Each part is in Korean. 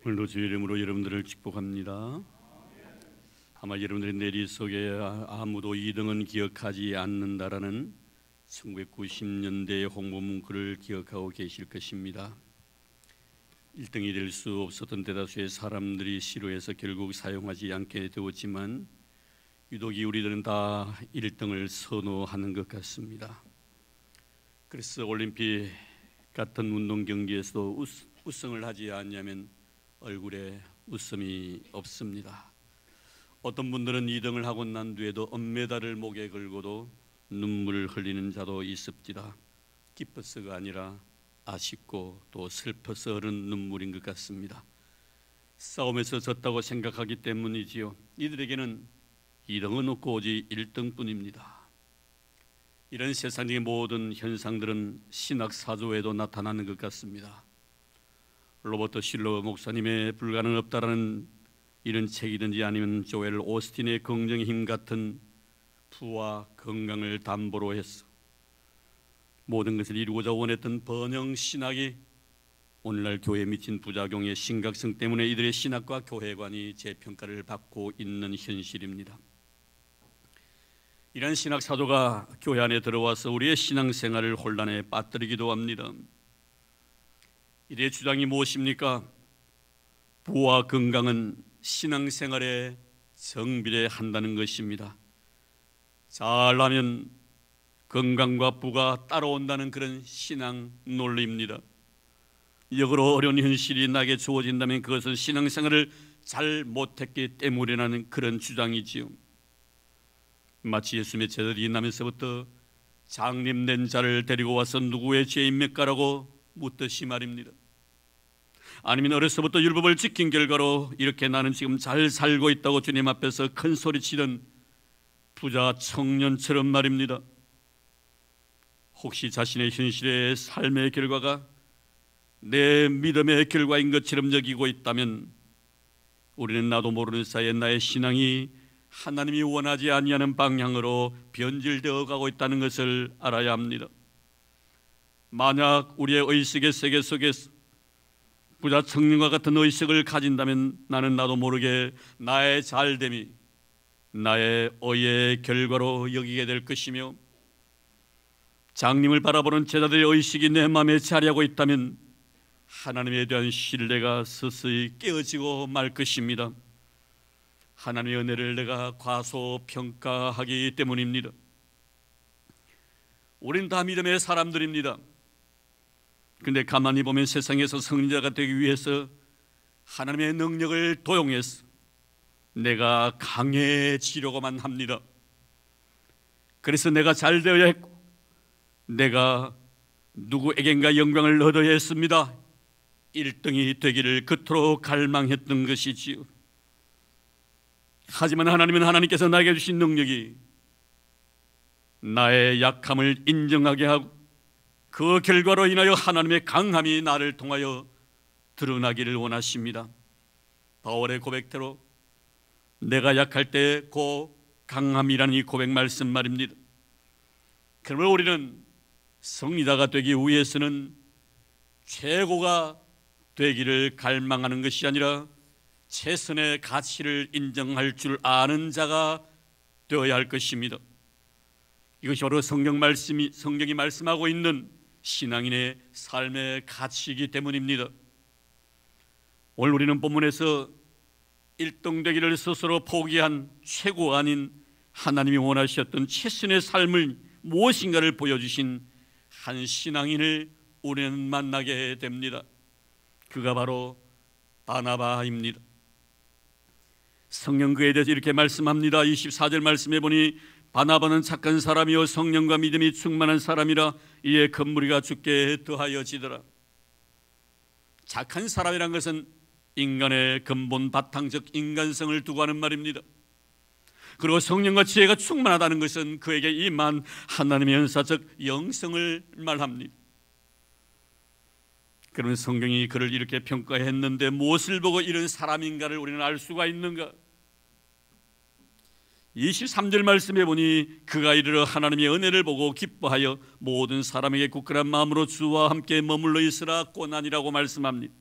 오늘도 주의 이름으로 여러분들을 축복합니다. 아마 여러분들의 내리 속에 아무도 2등은 기억하지 않는다라는 1990년대의 홍보 문구를 기억하고 계실 것입니다. 1등이 될 수 없었던 대다수의 사람들이 싫어해서 결국 사용하지 않게 되었지만 유독 우리들은 다 1등을 선호하는 것 같습니다. 그래서 올림픽 같은 운동 경기에서도 우승을 하지 않으면 얼굴에 웃음이 없습니다. 어떤 분들은 2등을 하고 난 뒤에도 은메달을 목에 걸고도 눈물을 흘리는 자도 있습니다. 기뻐서가 아니라 아쉽고 또 슬퍼서 흐른 눈물인 것 같습니다. 싸움에서 졌다고 생각하기 때문이지요. 이들에게는 2등은 없고 오직 1등뿐입니다. 이런 세상적인 모든 현상들은 신학 사조에도 나타나는 것 같습니다. 로버트 실러 목사님의 불가능 없다라는 이런 책이든지 아니면 조엘 오스틴의 긍정의 힘 같은 부와 건강을 담보로 해서 모든 것을 이루고자 원했던 번영 신학이 오늘날 교회에 미친 부작용의 심각성 때문에 이들의 신학과 교회관이 재평가를 받고 있는 현실입니다. 이런 신학 사조가 교회 안에 들어와서 우리의 신앙생활을 혼란에 빠뜨리기도 합니다. 이들의 주장이 무엇입니까? 부와 건강은 신앙생활에 정비례 한다는 것입니다. 잘하면 건강과 부가 따라온다는 그런 신앙 논리입니다. 역으로 어려운 현실이 나에게 주어진다면 그것은 신앙생활을 잘 못했기 때문이라는 그런 주장이지요. 마치 예수님의 제자들이 나면서부터 장님된 자를 데리고 와서 누구의 죄입니까라고 묻듯이 말입니다. 아니면 어려서부터 율법을 지킨 결과로 이렇게 나는 지금 잘 살고 있다고 주님 앞에서 큰 소리치던 부자 청년처럼 말입니다. 혹시 자신의 현실의 삶의 결과가 내 믿음의 결과인 것처럼 여기고 있다면 우리는 나도 모르는 사이에 나의 신앙이 하나님이 원하지 아니하는 방향으로 변질되어 가고 있다는 것을 알아야 합니다. 만약 우리의 의식의 세계 속에서 부자 청년과 같은 의식을 가진다면 나는 나도 모르게 나의 잘됨이 나의 의의 결과로 여기게 될 것이며, 장님을 바라보는 제자들의 의식이 내 마음에 자리하고 있다면 하나님에 대한 신뢰가 서서히 깨어지고 말 것입니다. 하나님의 은혜를 내가 과소평가하기 때문입니다. 우린 다 믿음의 사람들입니다. 그런데 가만히 보면 세상에서 성리자가 되기 위해서 하나님의 능력을 도용해서 내가 강해지려고만 합니다. 그래서 내가 잘 되어야 했고 내가 누구에겐가 영광을 얻어야 했습니다. 1등이 되기를 그토록 갈망했던 것이지요. 하지만 하나님은 하나님께서 나에게 주신 능력이 나의 약함을 인정하게 하고 그 결과로 인하여 하나님의 강함이 나를 통하여 드러나기를 원하십니다. 바울의 고백대로 내가 약할 때 그 강함이라는 이 고백 말씀 말입니다. 그러면 우리는 성리자가 되기 위해서는 최고가 되기를 갈망하는 것이 아니라 최선의 가치를 인정할 줄 아는 자가 되어야 할 것입니다. 이것이 바로 성경이 말씀하고 있는 신앙인의 삶의 가치이기 때문입니다. 오늘 우리는 본문에서 1등 되기를 스스로 포기한 최고가 아닌 하나님이 원하셨던 최선의 삶을 무엇인가를 보여주신 한 신앙인을 우리는 만나게 됩니다. 그가 바로 바나바입니다. 성령 그에 대해서 이렇게 말씀합니다. 24절 말씀해 보니 바나바는 착한 사람이요 성령과 믿음이 충만한 사람이라 이에 큰 무리가 주께 더하여지더라. 착한 사람이란 것은 인간의 근본 바탕적 인간성을 두고 하는 말입니다. 그리고 성령과 지혜가 충만하다는 것은 그에게 임한 하나님의 은사적 영성을 말합니다. 그러면 성경이 그를 이렇게 평가했는데 무엇을 보고 이런 사람인가를 우리는 알 수가 있는가? 23절 말씀해 보니 그가 이르러 하나님의 은혜를 보고 기뻐하여 모든 사람에게 굳건한 마음으로 주와 함께 머물러 있으라 고난이라고 말씀합니다.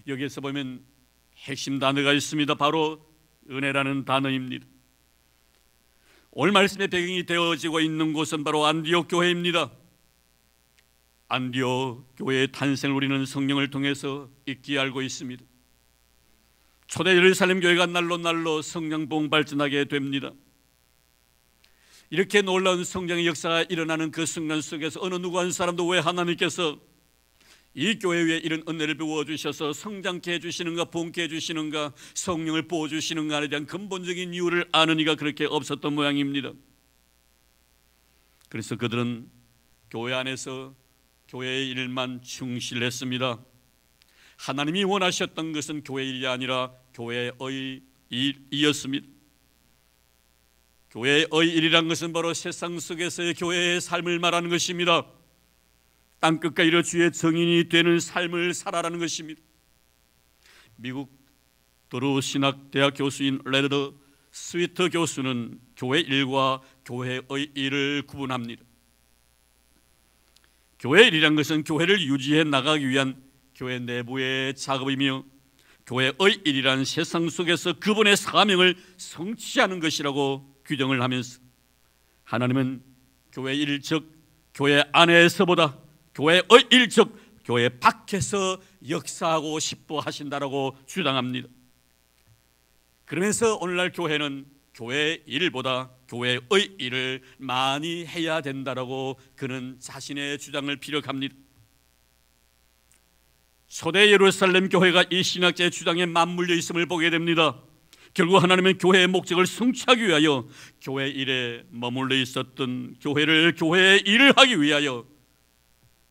여기에서 보면 핵심 단어가 있습니다. 바로 은혜라는 단어입니다. 오늘 말씀의 배경이 되어지고 있는 곳은 바로 안디옥 교회입니다. 안디옥 교회의 탄생을 우리는 성경을 통해서 익히 알고 있습니다. 초대 예루살렘 교회가 날로 날로 성령 부흥 발전하게 됩니다. 이렇게 놀라운 성령의 역사가 일어나는 그 순간 속에서 어느 누구 한 사람도 왜 하나님께서 이 교회 위에 이런 은혜를 부어주셔서 성장케 해주시는가, 부흥케 해주시는가, 성령을 부어주시는가에 대한 근본적인 이유를 아는 이가 그렇게 없었던 모양입니다. 그래서 그들은 교회 안에서 교회의 일만 충실했습니다. 하나님이 원하셨던 것은 교회의 일이 아니라 교회의 일이었습니다. 교회의 일이란 것은 바로 세상 속에서의 교회의 삶을 말하는 것입니다. 땅끝과 이르러 주의 정인이 되는 삶을 살아라는 것입니다. 미국 드루 신학대학 교수인 레드 스위트 교수는 교회 일과 교회의 일을 구분합니다. 교회 일이란 것은 교회를 유지해 나가기 위한 교회 내부의 작업이며, 교회의 일이란 세상 속에서 그분의 사명을 성취하는 것이라고 규정을 하면서, 하나님은 교회 일 즉 교회 안에서보다 교회 일 즉 교회 밖에서 역사하고 싶어 하신다라고 주장합니다. 그러면서 오늘날 교회는 교회 일보다 교회의 일을 많이 해야 된다라고 그는 자신의 주장을 피력합니다. 초대 예루살렘 교회가 이 신학자의 주장에 맞물려 있음을 보게 됩니다. 결국 하나님은 교회의 목적을 성취하기 위하여 교회 일에 머물러 있었던 교회를 교회의 일을 하기 위하여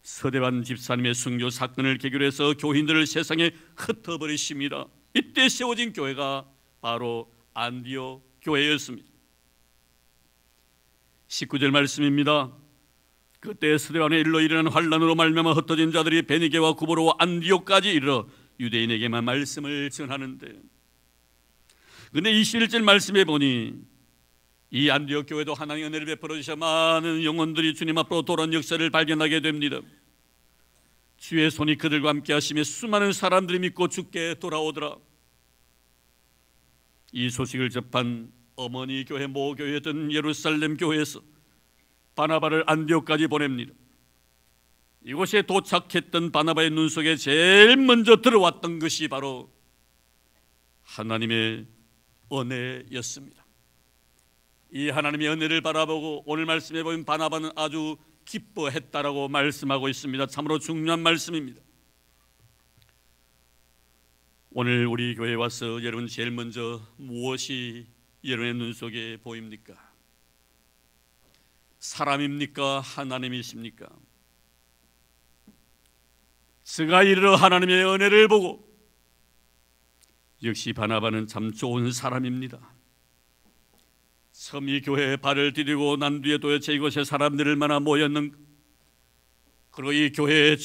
서대반 집사님의 순교 사건을 계기로 해서 교인들을 세상에 흩어버리십니다. 이때 세워진 교회가 바로 안디옥 교회였습니다. 19절 말씀입니다. 그때 서대반의 일로 일어난 환란으로 말미암아 흩어진 자들이 베니게와 구보로와 안디옥까지 이르러 유대인에게만 말씀을 전하는데, 근데 21절 말씀에 보니 이 안디옥 교회도 하나님의 은혜를 베풀어 주셔 많은 영혼들이 주님 앞으로 돌아온 역사를 발견하게 됩니다. 주의 손이 그들과 함께 하시며 수많은 사람들이 믿고 주께 돌아오더라. 이 소식을 접한 어머니 교회 모교회였던 예루살렘 교회에서 바나바를 안디옥까지 보냅니다. 이곳에 도착했던 바나바의 눈 속에 제일 먼저 들어왔던 것이 바로 하나님의 은혜였습니다. 이 하나님의 은혜를 바라보고 오늘 말씀에 보면 바나바는 아주 기뻐했다라고 말씀하고 있습니다. 참으로 중요한 말씀입니다. 오늘 우리 교회에 와서 여러분 제일 먼저 무엇이 여러분의 눈 속에 보입니까? 사람입니까? 하나님이십니까? 스가 이르러 하나님의 은혜를 보고, 역시 바나바는 참 좋은 사람입니다. 처음 이 교회에 발을 디디고 난 뒤에 도대체 이곳에 사람들이 얼마나 모였는가, 그리고 이 교회의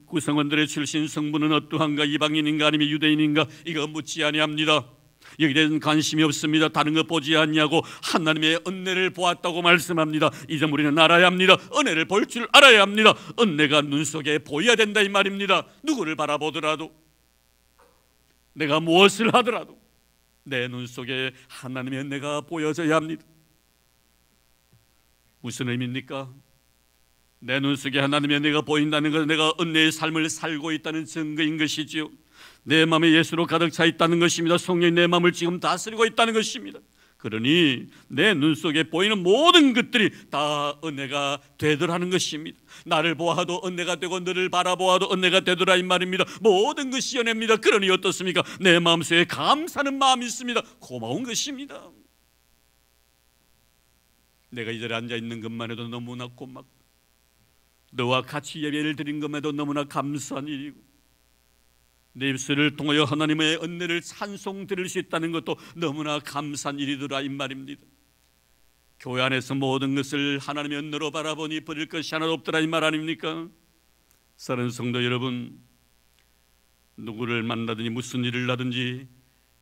구성원들의 출신 성분은 어떠한가, 이방인인가 아니면 유대인인가, 이거 묻지 아니합니다. 여기에 대해서는 관심이 없습니다. 다른 거 보지 않냐고 하나님의 은혜를 보았다고 말씀합니다. 이 점 우리는 알아야 합니다. 은혜를 볼 줄 알아야 합니다. 은혜가 눈 속에 보여야 된다 이 말입니다. 누구를 바라보더라도, 내가 무엇을 하더라도 내 눈 속에 하나님의 은혜가 보여져야 합니다. 무슨 의미입니까? 내 눈 속에 하나님의 은혜가 보인다는 것은 내가 은혜의 삶을 살고 있다는 증거인 것이지요. 내 마음에 예수로 가득 차 있다는 것입니다. 성령이 내 마음을 지금 다스리고 있다는 것입니다. 그러니 내 눈 속에 보이는 모든 것들이 다 은혜가 되더라는 것입니다. 나를 보아도 은혜가 되고 너를 바라보아도 은혜가 되더라 이 말입니다. 모든 것이 은혜입니다. 그러니 어떻습니까? 내 마음속에 감사하는 마음이 있습니다. 고마운 것입니다. 내가 이 자리에 앉아있는 것만 해도 너무나 고맙고, 너와 같이 예배를 드린 것만 해도 너무나 감사한 일이고, 내 입술을 통하여 하나님의 은혜를 찬송 드릴 수 있다는 것도 너무나 감사한 일이더라 이 말입니다. 교회 안에서 모든 것을 하나님의 은혜로 바라보니 버릴 것이 하나도 없더라 이 말 아닙니까? 사랑하는 성도 여러분, 누구를 만나든지 무슨 일을 하든지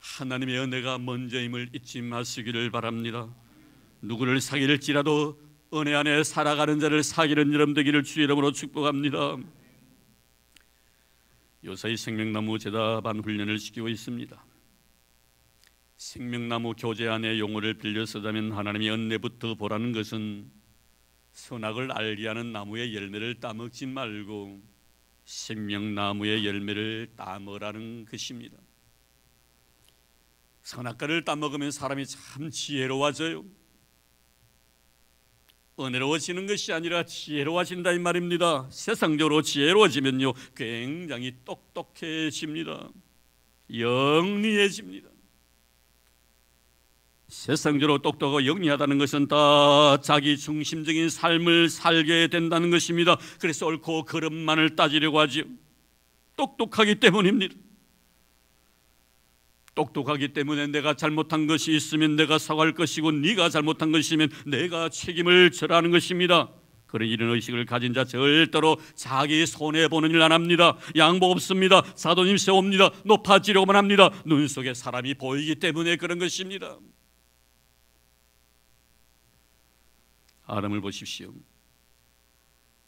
하나님의 은혜가 먼저임을 잊지 마시기를 바랍니다. 누구를 사귈지라도 은혜 안에 살아가는 자를 사귀는 여러분 되기를 주의 이름으로 축복합니다. 요사이 생명나무 제자반 훈련을 시키고 있습니다. 생명나무 교재 안에 용어를 빌려 쓰자면 하나님의 은혜부터 보라는 것은 선악을 알게 하는 나무의 열매를 따먹지 말고 생명나무의 열매를 따먹으라는 것입니다. 선악과를 따먹으면 사람이 참 지혜로워져요. 은혜로워지는 것이 아니라 지혜로워진다 이 말입니다. 세상적으로 지혜로워지면요 굉장히 똑똑해집니다. 영리해집니다. 세상적으로 똑똑하고 영리하다는 것은 다 자기 중심적인 삶을 살게 된다는 것입니다. 그래서 옳고 그름만을 따지려고 하죠. 똑똑하기 때문입니다. 똑똑하기 때문에 내가 잘못한 것이 있으면 내가 사과할 것이고 네가 잘못한 것이면 내가 책임을 져라는 것입니다. 그런 이런 의식을 가진 자 절대로 자기 손해보는 일 안 합니다. 양보 없습니다. 사도님 세웁니다. 높아지려고만 합니다. 눈 속에 사람이 보이기 때문에 그런 것입니다. 아담을 보십시오.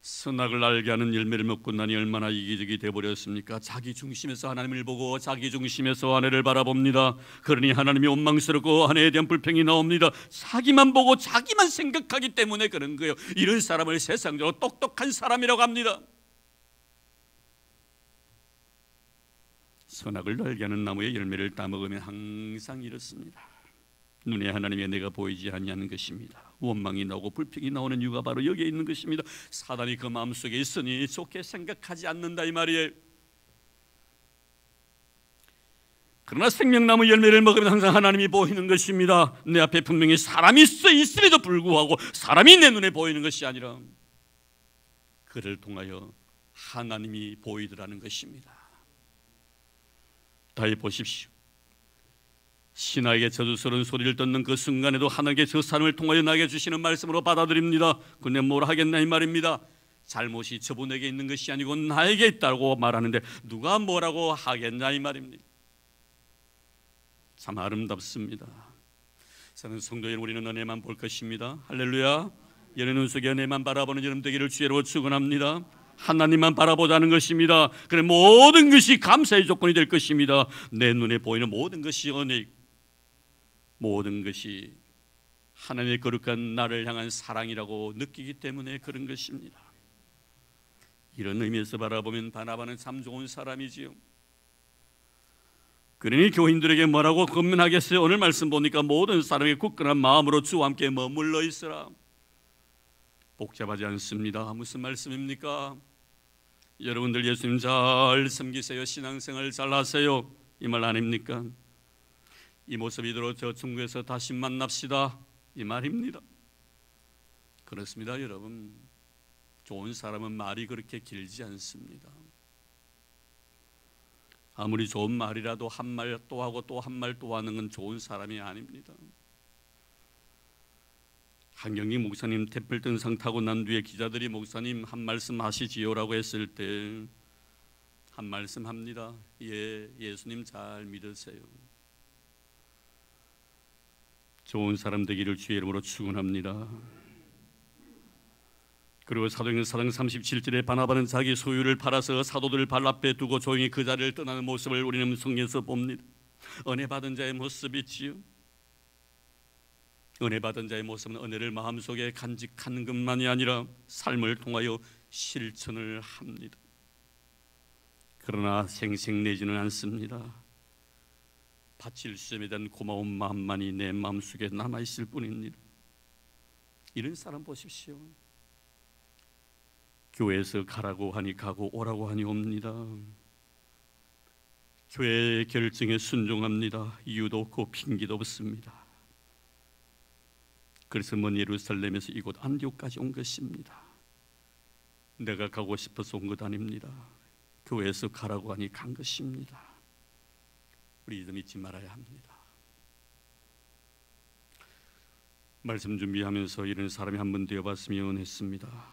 선악을 알게 하는 열매를 먹고 나니 얼마나 이기적이 되어버렸습니까? 자기 중심에서 하나님을 보고 자기 중심에서 아내를 바라봅니다. 그러니 하나님이 원망스럽고 아내에 대한 불평이 나옵니다. 자기만 보고 자기만 생각하기 때문에 그런 거예요. 이런 사람을 세상적으로 똑똑한 사람이라고 합니다. 선악을 알게 하는 나무의 열매를 따먹으면 항상 이렇습니다. 눈에 하나님의 내가 보이지 아니하는 것입니다. 원망이 나오고 불평이 나오는 이유가 바로 여기에 있는 것입니다. 사단이 그 마음속에 있으니 좋게 생각하지 않는다 이 말이에요. 그러나 생명나무 열매를 먹으면 항상 하나님이 보이는 것입니다. 내 앞에 분명히 사람이 있음에도 불구하고 사람이 내 눈에 보이는 것이 아니라 그를 통하여 하나님이 보이더라는 것입니다. 다시 보십시오. 신하에게 저주스러운 소리를 듣는 그 순간에도 하나님께 저 사람을 통하여 나에게 주시는 말씀으로 받아들입니다. 근데 뭘 하겠나 이 말입니다. 잘못이 저분에게 있는 것이 아니고 나에게 있다고 말하는데 누가 뭐라고 하겠냐 이 말입니다. 참 아름답습니다. 사는 성도 여러분, 우리는 은혜만 볼 것입니다. 할렐루야. 여러분 눈 속에 은혜만 바라보는 여러분 되기를 주의로 축원합니다. 하나님만 바라보자는 것입니다. 그래 모든 것이 감사의 조건이 될 것입니다. 내 눈에 보이는 모든 것이 은혜, 모든 것이 하나님의 거룩한 나를 향한 사랑이라고 느끼기 때문에 그런 것입니다. 이런 의미에서 바라보면 바나바는 참 좋은 사람이지요. 그러니 교인들에게 뭐라고 권면하겠어요? 오늘 말씀 보니까 모든 사람의 굳건한 마음으로 주와 함께 머물러 있으라. 복잡하지 않습니다. 무슨 말씀입니까? 여러분들 예수님 잘 섬기세요. 신앙생활 잘 하세요. 이 말 아닙니까? 이 모습 이대로 저 중국에서 다시 만납시다 이 말입니다. 그렇습니다. 여러분, 좋은 사람은 말이 그렇게 길지 않습니다. 아무리 좋은 말이라도 한 말 또 하고 또 한 말 또 하는 건 좋은 사람이 아닙니다. 한경희 목사님 태펠턴상 타고 난 뒤에 기자들이 목사님 한 말씀 하시지요라고 했을 때 한 말씀 합니다. 예, 예수님 잘 믿으세요. 좋은 사람 되기를 주의 이름으로 축원합니다. 그리고 사도행전 4장 37절에 바나바는 자기 소유를 팔아서 사도들 발 앞에 두고 조용히 그 자리를 떠나는 모습을 우리는 성경에서 봅니다. 은혜 받은 자의 모습이지요. 은혜 받은 자의 모습은 은혜를 마음속에 간직하는 것만이 아니라 삶을 통하여 실천을 합니다. 그러나 생색내지는 않습니다. 바칠 수에 대한 고마운 마음만이 내 마음속에 남아있을 뿐입니다. 이런 사람 보십시오. 교회에서 가라고 하니 가고 오라고 하니 옵니다. 교회의 결정에 순종합니다. 이유도 없고 핑계도 없습니다. 그래서 먼 예루살렘에서 이곳 안디옥까지 온 것입니다. 내가 가고 싶어서 온 것 아닙니다. 교회에서 가라고 하니 간 것입니다. 우리 이점 잊지 말아야 합니다. 말씀 준비하면서 이런 사람이 한 번 되어봤으면 했습니다.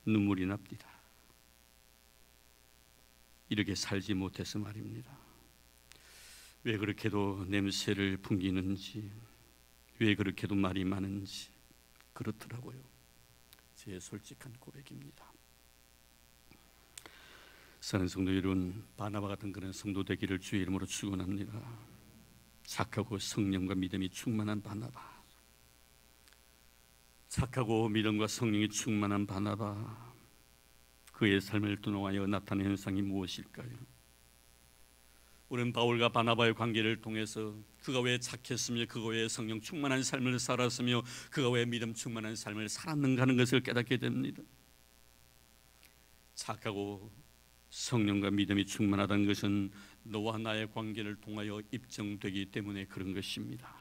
눈물이 납니다. 이렇게 살지 못해서 말입니다. 왜 그렇게도 냄새를 풍기는지, 왜 그렇게도 말이 많은지 그렇더라고요. 제 솔직한 고백입니다. 사는 성도 여러분, 바나바 같은 그런 성도 되기를 주의 이름으로 축원합니다. 착하고 성령과 믿음이 충만한 바나바, 착하고 믿음과 성령이 충만한 바나바, 그의 삶을 통하여 나타낸 현상이 무엇일까요? 우리는 바울과 바나바의 관계를 통해서 그가 왜 착했으며 그가 왜 성령 충만한 삶을 살았으며 그가 왜 믿음 충만한 삶을 살았는가 하는 것을 깨닫게 됩니다. 착하고 성령과 믿음이 충만하다는 것은 너와 나의 관계를 통하여 입증되기 때문에 그런 것입니다.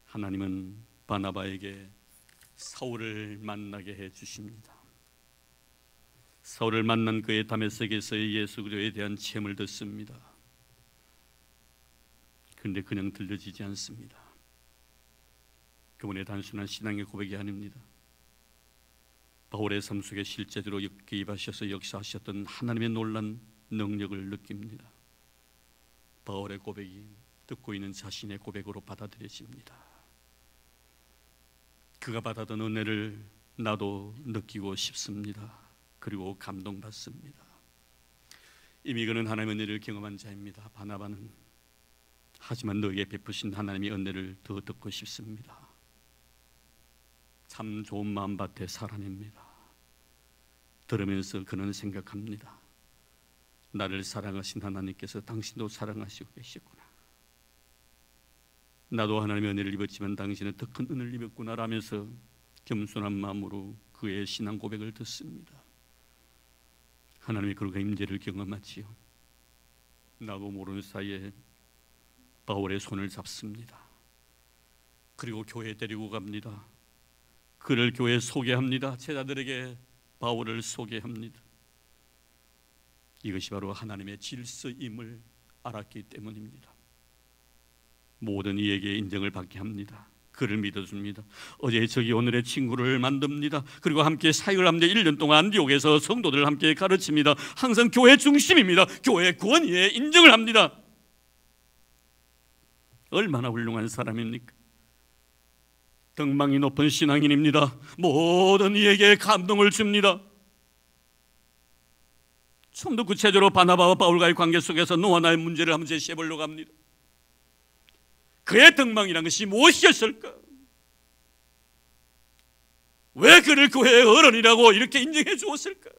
하나님은 바나바에게 사울을 만나게 해 주십니다. 사울을 만난 그의 다메섹에서의 예수 그리스도에 대한 체험을 듣습니다. 그런데 그냥 들려지지 않습니다. 그분의 단순한 신앙의 고백이 아닙니다. 바울의 삶 속에 실제로 개입하셔서 역사하셨던 하나님의 놀란 능력을 느낍니다. 바울의 고백이 듣고 있는 자신의 고백으로 받아들여집니다. 그가 받았던 은혜를 나도 느끼고 싶습니다. 그리고 감동받습니다. 이미 그는 하나님의 은혜를 경험한 자입니다. 바나바는. 하지만 너에게 베푸신 하나님의 은혜를 더 듣고 싶습니다. 참 좋은 마음밭에 살아냅니다. 들으면서 그는 생각합니다. 나를 사랑하신 하나님께서 당신도 사랑하시고 계시구나. 나도 하나님의 은혜를 입었지만 당신은 더 큰 은혜를 입었구나 라면서 겸손한 마음으로 그의 신앙 고백을 듣습니다. 하나님의 그가 임재를 경험하지요. 나도 모르는 사이에 바울의 손을 잡습니다. 그리고 교회에 데리고 갑니다. 그를 교회에 소개합니다. 제자들에게 바울을 소개합니다. 이것이 바로 하나님의 질서임을 알았기 때문입니다. 모든 이에게 인정을 받게 합니다. 그를 믿어줍니다. 어제 저기 오늘의 친구를 만듭니다. 그리고 함께 사역을 합니다. 1년 동안 안디옥에서 성도들을 함께 가르칩니다. 항상 교회 중심입니다. 교회 권위에 인정을 합니다. 얼마나 훌륭한 사람입니까? 등망이 높은 신앙인입니다. 모든 이에게 감동을 줍니다. 좀 더 구체적으로 바나바와 바울과의 관계 속에서 너와 나의 문제를 한번 제시해 보려고 합니다. 그의 등망이란 것이 무엇이었을까? 왜 그를 교회의 어른이라고 이렇게 인정해 주었을까?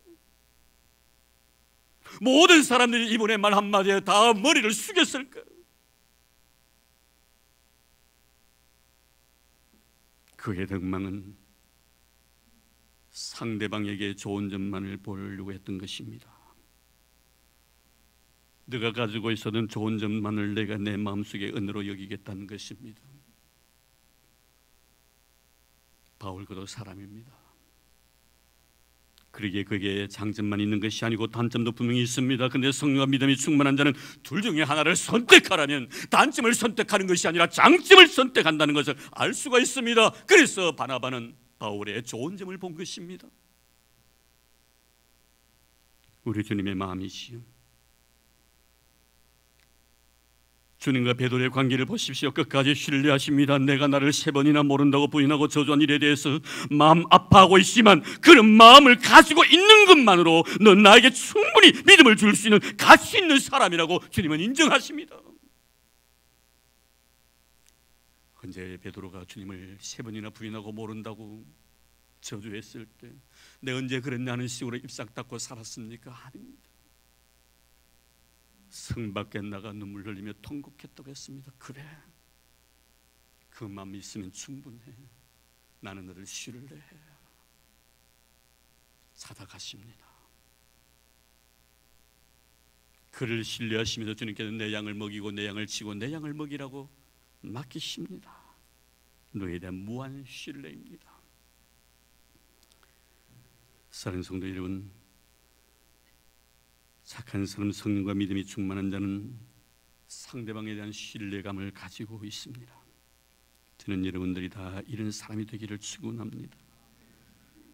모든 사람들이 이분의 말 한마디에 다 머리를 숙였을까? 그의 등망은 상대방에게 좋은 점만을 보려고 했던 것입니다. 네가 가지고 있었던 좋은 점만을 내가 내 마음속에 은혜로 여기겠다는 것입니다. 바울 그도 사람입니다. 그러기에 그게 장점만 있는 것이 아니고 단점도 분명히 있습니다. 그런데 성령과 믿음이 충만한 자는 둘 중에 하나를 선택하라면 단점을 선택하는 것이 아니라 장점을 선택한다는 것을 알 수가 있습니다. 그래서 바나바는 바울의 좋은 점을 본 것입니다. 우리 주님의 마음이시요, 주님과 베드로의 관계를 보십시오. 끝까지 신뢰하십니다. 내가 나를 3번이나 모른다고 부인하고 저주한 일에 대해서 마음 아파하고 있지만 그런 마음을 가지고 있는 것만으로 넌 나에게 충분히 믿음을 줄 수 있는 가치 있는 사람이라고 주님은 인정하십니다. 언제 베드로가 주님을 3번이나 부인하고 모른다고 저주했을 때 내 언제 그랬냐는 식으로 입싹 닫고 살았습니까? 아닙니다. 성 밖에 나가 눈물 흘리며 통곡했다고 했습니다. 그래, 그 마음이 있으면 충분해. 나는 너를 신뢰해. 찾아가십니다. 그를 신뢰하시면서 주님께서 내 양을 먹이고 내 양을 치고 내 양을 먹이라고 맡기십니다. 너에 대한 무한 신뢰입니다. 사랑하는 성도 여러분, 착한 사람, 성령과 믿음이 충만한 자는 상대방에 대한 신뢰감을 가지고 있습니다. 저는 여러분들이 다 이런 사람이 되기를 축원합니다.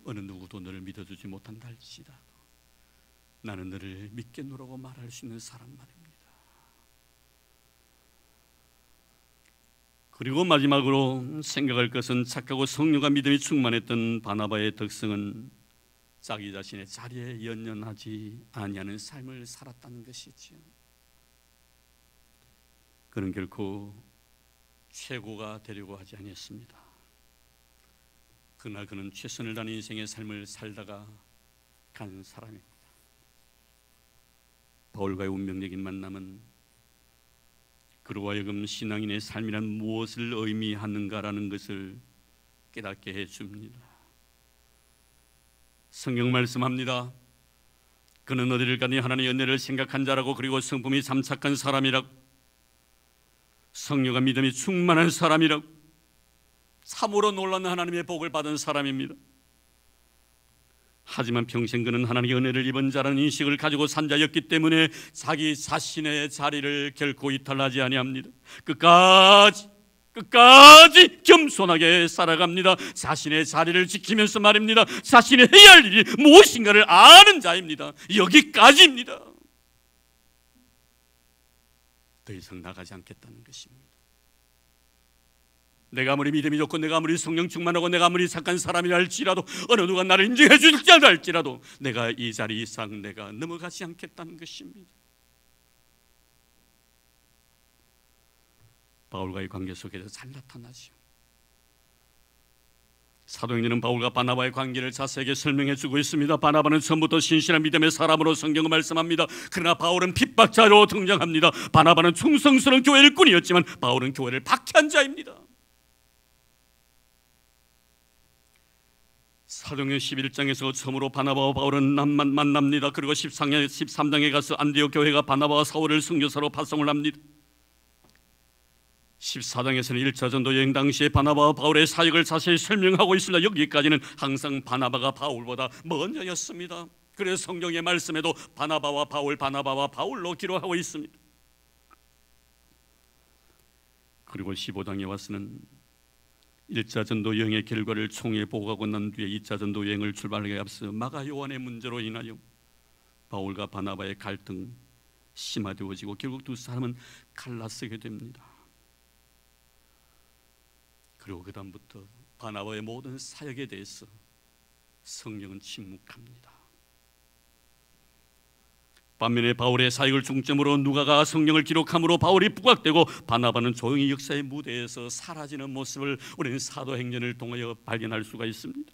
어느 누구도 너를 믿어주지 못한다 할지라도 나는 너를 믿겠노라고 말할 수 있는 사람 말입니다. 그리고 마지막으로 생각할 것은 착하고 성령과 믿음이 충만했던 바나바의 특성은 자기 자신의 자리에 연연하지 아니하는 삶을 살았다는 것이지요. 그는 결코 최고가 되려고 하지 아니했습니다. 그러나 그는 최선을 다하는 인생의 삶을 살다가 간 사람입니다. 바울과의 운명적인 만남은 그로 하여금 신앙인의 삶이란 무엇을 의미하는가라는 것을 깨닫게 해줍니다. 성경 말씀합니다. 그는 어디를 가니 하나님의 은혜를 생각한 자라고, 그리고 성품이 참 착한 사람이라고, 성령과 믿음이 충만한 사람이라고, 참으로 놀라운 하나님의 복을 받은 사람입니다. 하지만 평생 그는 하나님의 은혜를 입은 자라는 인식을 가지고 산 자였기 때문에 자기 자신의 자리를 결코 이탈하지 아니합니다. 끝까지 겸손하게 살아갑니다. 자신의 자리를 지키면서 말입니다. 자신이 해야 할 일이 무엇인가를 아는 자입니다. 여기까지입니다. 더 이상 나가지 않겠다는 것입니다. 내가 아무리 믿음이 좋고, 내가 아무리 성령 충만하고, 내가 아무리 착한 사람이라 할지라도, 어느 누가 나를 인정해 줄지 않다 할지라도 내가 이 자리 이상 내가 넘어가지 않겠다는 것입니다. 바울과의 관계 속에서 잘 나타나죠. 사도행전은 바울과 바나바의 관계를 자세하게 설명해 주고 있습니다. 바나바는 처음부터 신실한 믿음의 사람으로 성경을 말씀합니다. 그러나 바울은 핍박자로 등장합니다. 바나바는 충성스러운 교회 일꾼이었지만 바울은 교회를 박해한 자입니다. 사도행전 11장에서 처음으로 바나바와 바울은 만납니다. 그리고 13장에 가서 안디옥 교회가 바나바와 사울을 선교사로 파송을 합니다. 14장에서는 1차 전도 여행 당시에 바나바와 바울의 사역을 자세히 설명하고 있습니다. 여기까지는 항상 바나바가 바울보다 먼저였습니다. 그래서 성경의 말씀에도 바나바와 바울로 기록하고 있습니다. 그리고 15장에 와서는 1차 전도 여행의 결과를 총회 보고하고 난 뒤에 2차 전도 여행을 출발하기 앞서 마가 요한의 문제로 인하여 바울과 바나바의 갈등 심화되어지고 결국 두 사람은 갈라서게 됩니다. 그리고 그 다음부터 바나바의 모든 사역에 대해서 성경은 침묵합니다. 반면에 바울의 사역을 중점으로 누가가 성경을 기록함으로 바울이 부각되고 바나바는 조용히 역사의 무대에서 사라지는 모습을 우리는 사도행전을 통하여 발견할 수가 있습니다.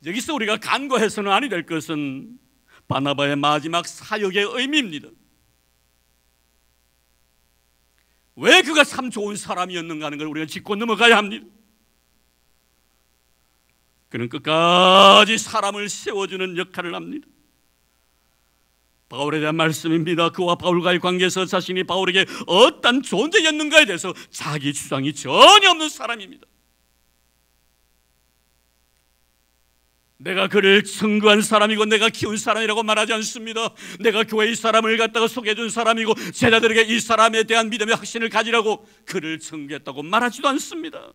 여기서 우리가 간과해서는 아니 될 것은 바나바의 마지막 사역의 의미입니다. 왜 그가 참 좋은 사람이었는가 하는 걸 우리가 짚고 넘어가야 합니다. 그는 끝까지 사람을 세워주는 역할을 합니다. 바울에 대한 말씀입니다. 그와 바울과의 관계에서 자신이 바울에게 어떤 존재였는가에 대해서 자기 주장이 전혀 없는 사람입니다. 내가 그를 증거한 사람이고 내가 키운 사람이라고 말하지 않습니다. 내가 교회의 사람을 갖다가 소개해 준 사람이고 제자들에게 이 사람에 대한 믿음의 확신을 가지라고 그를 증거했다고 말하지도 않습니다.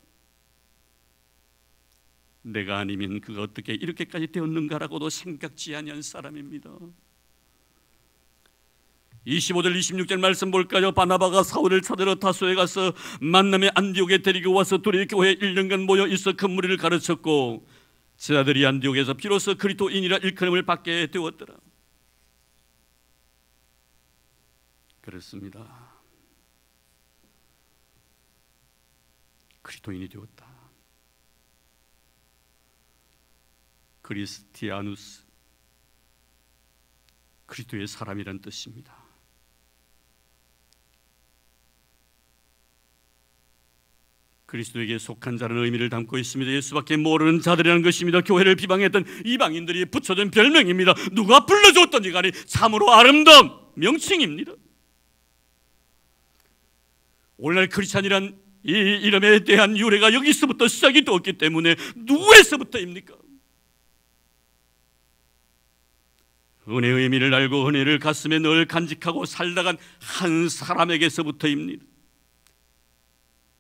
내가 아니면 그가 어떻게 이렇게까지 되었는가라고도 생각지 아니한 사람입니다. 25절 26절 말씀 볼까요? 바나바가 사울을 찾으러 타소에 가서 만남의 안디옥에 데리고 와서 둘이 교회에 1년간 모여 있어 큰 무리를 가르쳤고 제자들이 안디옥에서 비로소 그리스도인이라 일컬음을 받게 되었더라. 그렇습니다. 그리스도인이 되었다. 크리스티아누스, 그리스도의 사람이란 뜻입니다. 그리스도에게 속한 자라는 의미를 담고 있습니다. 예수밖에 모르는 자들이라는 것입니다. 교회를 비방했던 이방인들이 붙여준 별명입니다. 누가 불러줬던지 간에 참으로 아름다운 명칭입니다. 오늘날 크리스찬이란 이 이름에 대한 유래가 여기서부터 시작이 되었기 때문에 누구에서부터입니까? 은혜의 의미를 알고 은혜를 가슴에 늘 간직하고 살다간 한 사람에게서부터입니다.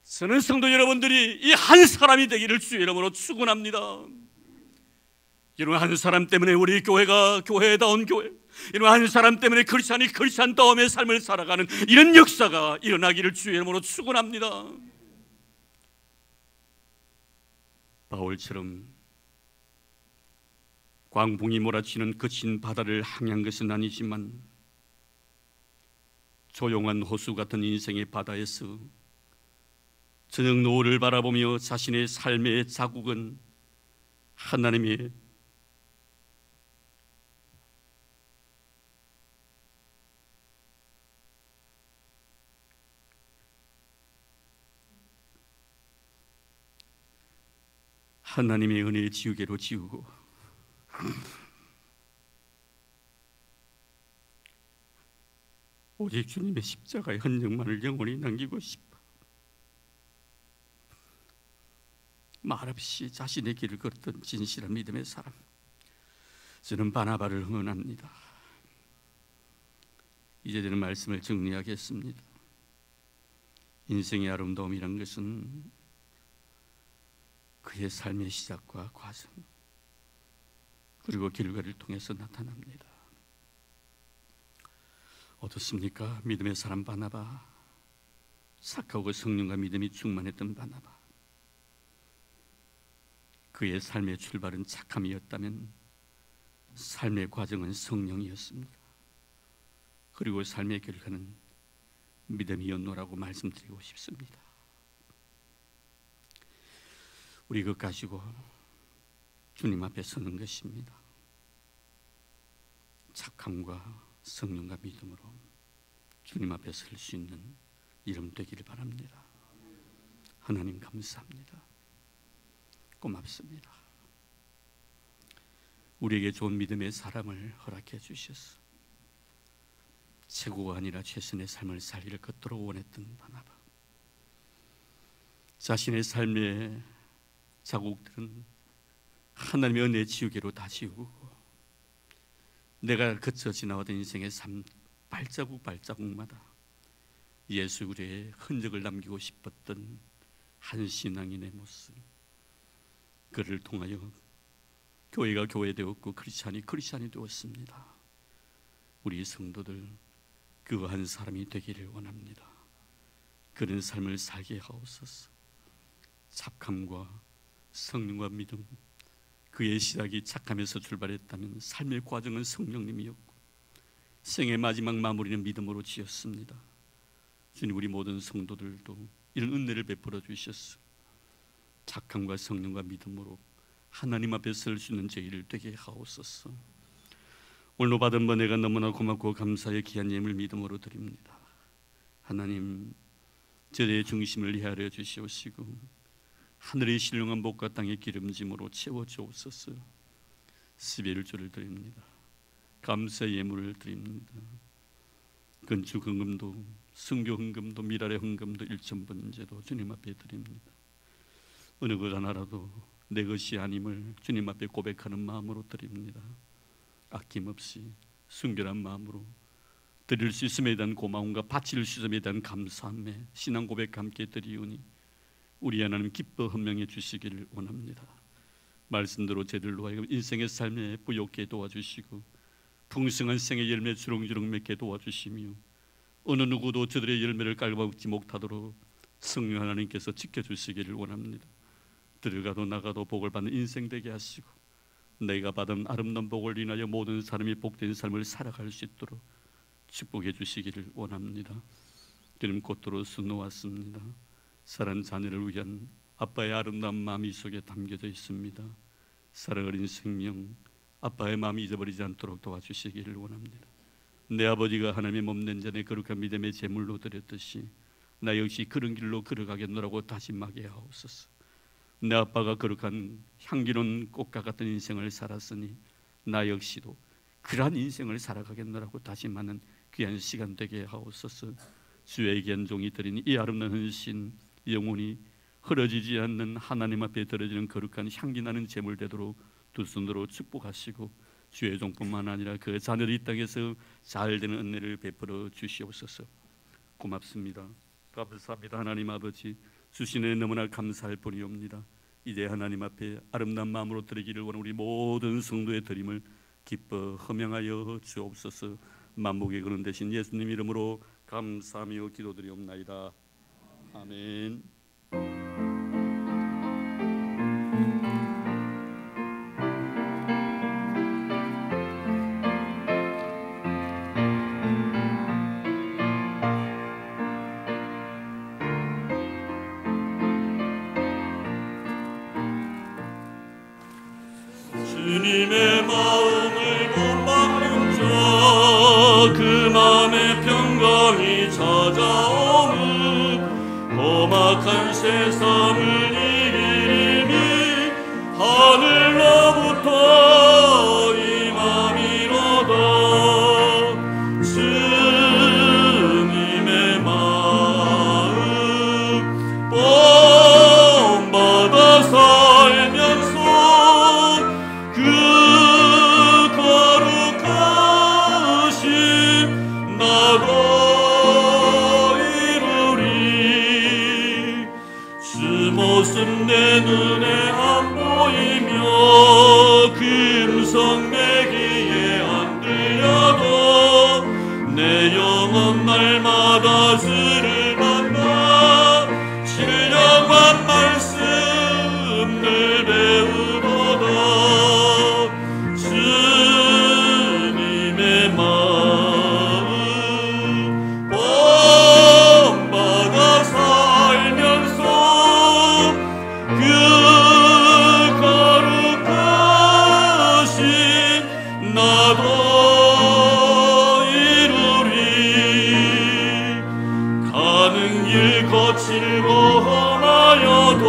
저는 성도 여러분들이 이 한 사람이 되기를 주의 이름으로 축원합니다. 이런 한 사람 때문에 우리 교회가 교회다운 교회, 이런 한 사람 때문에 크리스찬이 크리스찬다움의 삶을 살아가는 이런 역사가 일어나기를 주의 이름으로 축원합니다. 바울처럼 광풍이 몰아치는 거친 바다를 항해한 것은 아니지만 조용한 호수 같은 인생의 바다에서 저녁 노을을 바라보며 자신의 삶의 자국은 하나님의 은혜의 지우개로 지우고 오직 주님의 십자가의 흔적만을 영원히 남기고 싶어 말없이 자신의 길을 걷던 진실한 믿음의 사람, 저는 바나바를 응원합니다. 이제 저는 말씀을 정리하겠습니다. 인생의 아름다움이란 것은 그의 삶의 시작과 과정 그리고 결과를 통해서 나타납니다. 어떻습니까? 믿음의 사람 바나바, 착하고 성령과 믿음이 충만했던 바나바, 그의 삶의 출발은 착함이었다면 삶의 과정은 성령이었습니다. 그리고 삶의 결과는 믿음이었노라고 말씀드리고 싶습니다. 우리 그것 가지고 주님 앞에 서는 것입니다. 착함과 성령과 믿음으로 주님 앞에 설 수 있는 이름 되기를 바랍니다. 하나님 감사합니다. 고맙습니다. 우리에게 좋은 믿음의 사람을 허락해 주셔서 최고가 아니라 최선의 삶을 살기를 걷도록 원했던 바나바, 자신의 삶의 자국들은 하나님의 은혜의 지우개로 다 지우고 내가 거쳐 지나왔던 인생의 삶 발자국마다 예수 그리스도의 흔적을 남기고 싶었던 한 신앙인의 모습, 그를 통하여 교회가 교회되었고 크리스찬이 되었습니다. 우리 성도들 그 한 사람이 되기를 원합니다. 그런 삶을 살게 하옵소서. 착함과 성령과 믿음, 그의 시작이 착함에서 출발했다면 삶의 과정은 성령님이었고 생의 마지막 마무리는 믿음으로 지었습니다. 주님, 우리 모든 성도들도 이런 은혜를 베풀어 주셔서 착함과 성령과 믿음으로 하나님 앞에 설 수 있는 저희를 되게 하옵소서. 오늘 받은 은혜가 너무나 고맙고 감사의 귀한 예물 믿음으로 드립니다. 하나님, 저의 중심을 헤아려 주시옵시고 하늘의 신령한 복과 땅의 기름짐으로 채워 주옵소서. 11조를 드립니다. 감사의 예물을 드립니다. 건축 헌금도, 성교 헌금도, 미랄의 헌금도, 일천번제도 주님 앞에 드립니다. 어느 것 하나라도 내 것이 아님을 주님 앞에 고백하는 마음으로 드립니다. 아낌없이 순결한 마음으로 드릴 수 있음에 대한 고마움과 바칠 수 있음에 대한 감사함에 신앙 고백과 함께 드리오니 우리 하나님 기뻐 헌명해 주시기를 원합니다. 말씀대로 저희들로 하여금 인생의 삶에 부욕게 도와주시고 풍성한 생의 열매 주렁주렁 맺게 도와주시며 어느 누구도 저들의 열매를 깔아먹지 못하도록 성령 하나님께서 지켜주시기를 원합니다. 들어가도 나가도 복을 받는 인생 되게 하시고 내가 받은 아름다운 복을 인하여 모든 사람이 복된 삶을 살아갈 수 있도록 축복해 주시기를 원합니다. 주님, 곧들어 수놓았습니다. 사랑 자녀를 위한 아빠의 아름다운 마음이 속에 담겨져 있습니다. 사랑 어린 생명, 아빠의 마음이 잊어버리지 않도록 도와주시기를 원합니다. 내 아버지가 하나님의 몸된 자의 거룩한 믿음의 제물로 드렸듯이 나 역시 그런 길로 걸어가겠노라고 다짐하게 하옵소서. 내 아빠가 거룩한 향기로운 꽃과 같은 인생을 살았으니 나 역시도 그러한 인생을 살아가겠노라고 다짐하는 귀한 시간 되게 하옵소서. 주의 귀한 종이 드린 이 아름다운 헌신 영원히 흐려지지 않는 하나님 앞에 드려지는 거룩한 향기 나는 제물 되도록 두 손으로 축복하시고 주의 종뿐만 아니라 그 자녀들 이 땅에서 잘 되는 은혜를 베풀어 주시옵소서. 고맙습니다. 감사합니다. 하나님 아버지, 주시는 너무나 감사할 뿐이옵니다. 이제 하나님 앞에 아름다운 마음으로 드리기를 원하는 우리 모든 성도의 드림을 기뻐 허명하여 주옵소서. 만복의 근원 되신 예수님 이름으로 감사하며 기도드리옵나이다. 아멘. 주님의 마음을 본받는 자, 그 마음의 평강이 찾아오는 험악한 세상을 이기리니 하늘로부터 임함이로다. 주님의 마음 본받아 살면서 그 거룩하신 나도 이루리. 주 모습 내 눈에 안 보이며 그 음성 내 귀에 안 들려도 내 영혼 날마다 주를 만나 신령한 말씀 늘 배우도다. 주님의 마음 본받아 살면서 그 거룩하신 나도 이루리. 가는 길 거칠고 험하여도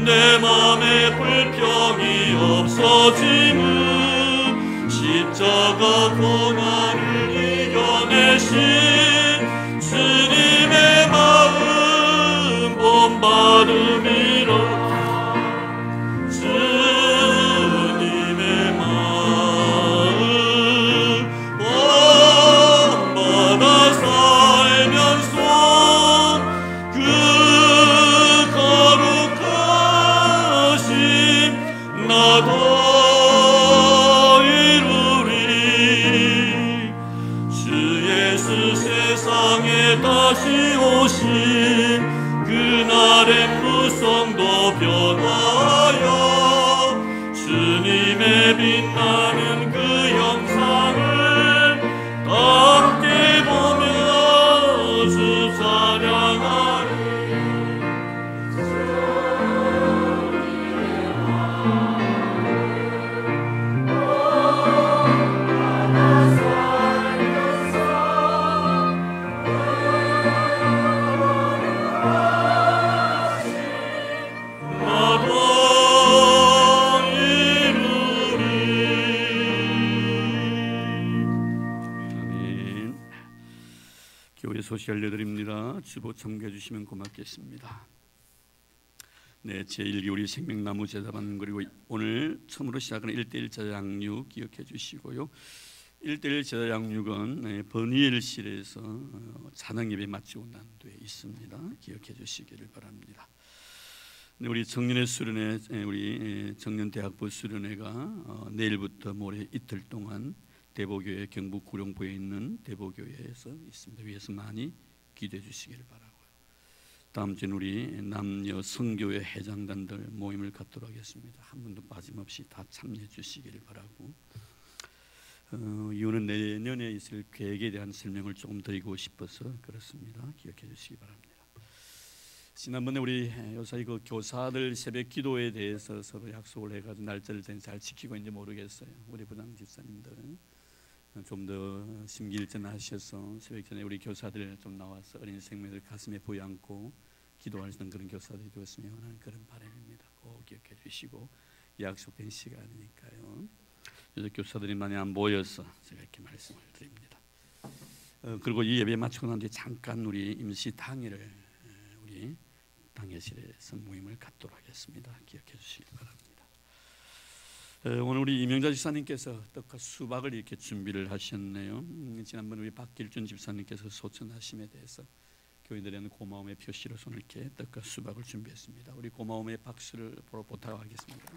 내 맘에 불평이 없어짐은 십자가 고난을 이겨내신 주님의 마음 본받음이라. 주님의 마음 본받아 살면서 그 거룩하신 나도 이루리. 주 예수 세상에 다시 오신 그날의 무성도 변화하여 주님의 빛나는 그 영상을 함께 보며 주 찬양하리. 교회 소식 알려드립니다. 주보 참고해 주시면 고맙겠습니다. 네, 제1기 우리 생명나무 제자반 그리고 오늘 처음으로 시작하는 1:1 제자 양육 기억해 주시고요. 1:1 제자 양육은 버니엘실에서 찬양 예배 마치고 난 뒤에 있습니다. 기억해 주시기를 바랍니다. 네, 우리 청년의 수련회, 우리 청년 대학부 수련회가 내일부터 모레 이틀 동안 대보교회 경북 구룡포에 있는 대보교회에서 있습니다. 위에서 많이 기도해 주시기를 바라고요. 다음 주는 우리 남녀 성교회 회장단들 모임을 갖도록 하겠습니다. 한 분도 빠짐없이 다 참여해 주시기를 바라고, 이유는 내년에 있을 계획에 대한 설명을 조금 드리고 싶어서 그렇습니다. 기억해 주시기 바랍니다. 지난번에 우리 요사이 그 교사들 새벽 기도에 대해서 서로 약속을 해가지고 날짜를 잘 지키고 있는지 모르겠어요. 우리 부장 집사님들 좀 더 심기일전하셔서 새벽 전에 우리 교사들 좀 나와서 어린 생명을 가슴에 부여안고 기도할 수 있는 그런 교사들이 되었으면 하는 그런 바람입니다. 꼭 기억해 주시고, 약속된 시간이니까요. 요새 교사들이 많이 안 모여서 제가 이렇게 말씀을 드립니다. 그리고 이 예배 마치고 난 뒤에 잠깐 우리 임시 당회를 우리 당회실에서 모임을 갖도록 하겠습니다. 기억해 주시기 바랍니다. 오늘 우리 이명자 집사님께서 떡과 수박을 이렇게 준비를 하셨네요. 지난번 우리 박길준 집사님께서 소천하심에 대해서 교인들에는 고마움의 표시로 손을 이렇게 떡과 수박을 준비했습니다. 우리 고마움의 박수를 부탁하겠습니다.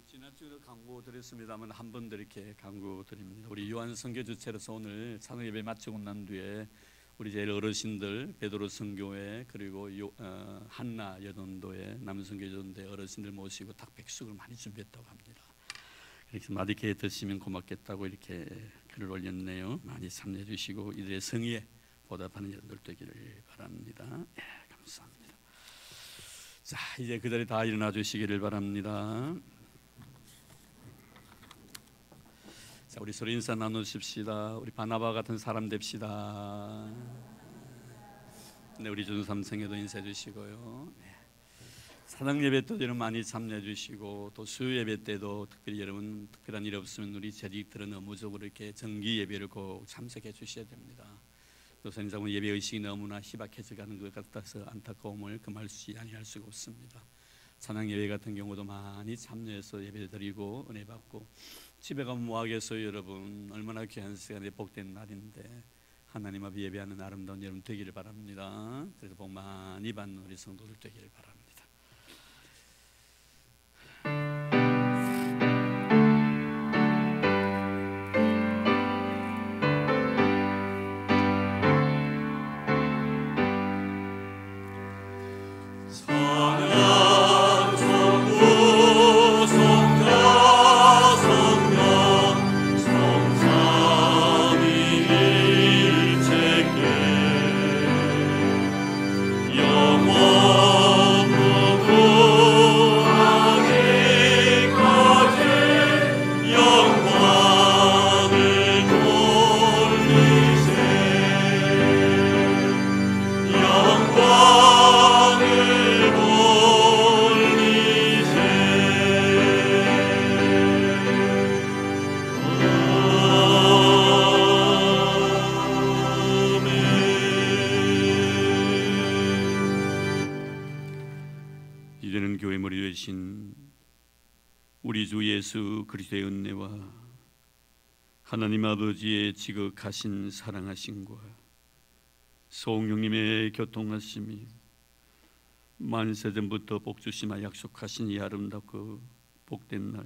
지난주에 광고 드렸습니다만 한 번 더 이렇게 광고 드립니다. 우리 요한 선교 주체로서 오늘 찬양 예배 마치고 난 뒤에 우리 제일 어르신들 베드로 선교회 그리고 한나 여전도회 남성교 여전도회 어르신들 모시고 닭백숙을 많이 준비했다고 합니다. 이렇게 맛있게 드시면 고맙겠다고 이렇게 글을 올렸네요. 많이 참여해 주시고 이들의 성의에 보답하는 여러분들 되기를 바랍니다. 예, 감사합니다. 자, 이제 그 자리에 다 일어나 주시기를 바랍니다. 자, 우리 서로 인사 나누십시다. 우리 바나바 같은 사람 됩시다. 네, 우리 준삼성에도 인사해 주시고요. 네. 사당 예배 때도 여러분 많이 참여해 주시고 또 수요 예배 때도 특별히 여러분 특별한 일 없으면 우리 재직들은 의무적으로 이렇게 정기 예배를 꼭 참석해 주셔야 됩니다. 또 선생님 예배 의식이 너무나 희박해져가는 것 같아서 안타까움을 금할 수 아니할 수가 없습니다. 찬양 예배 같은 경우도 많이 참여해서 예배 드리고 은혜 받고 집에 가면 뭐 하겠어요 여러분. 얼마나 귀한 시간에 복된 날인데 하나님 앞에 예배하는 아름다운 여러분 되기를 바랍니다. 그래서 복 많이 받는 우리 성도들 되기를 바랍니다. 이제는 교회 머리 되신 우리 주 예수 그리스도의 은혜와 하나님 아버지의 지극하신 사랑하심과 성령님의 교통하심이 만세전부터 복주시마 약속하신 이 아름답고 복된 날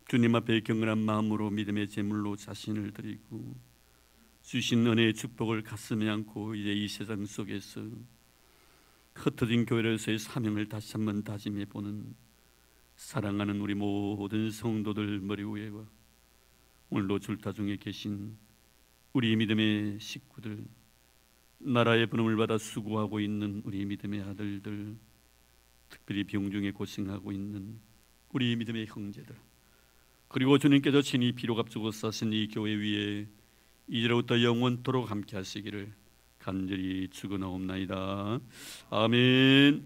주님 앞에 경건한 마음으로 믿음의 제물로 자신을 드리고 주신 은혜의 축복을 가슴에 안고 이제 이 세상 속에서 흩어진 교회로서의 사명을 다시 한번 다짐해 보는 사랑하는 우리 모든 성도들 머리 위에와 오늘도 줄타 중에 계신 우리 믿음의 식구들, 나라의 부름을 받아 수고하고 있는 우리 믿음의 아들들, 특별히 병중에 고생하고 있는 우리 믿음의 형제들, 그리고 주님께서 친히 피로 값주고 싸신 이 교회 위에 이제로부터 영원토록 함께 하시기를 간절히 축원하옵나이다. 아멘.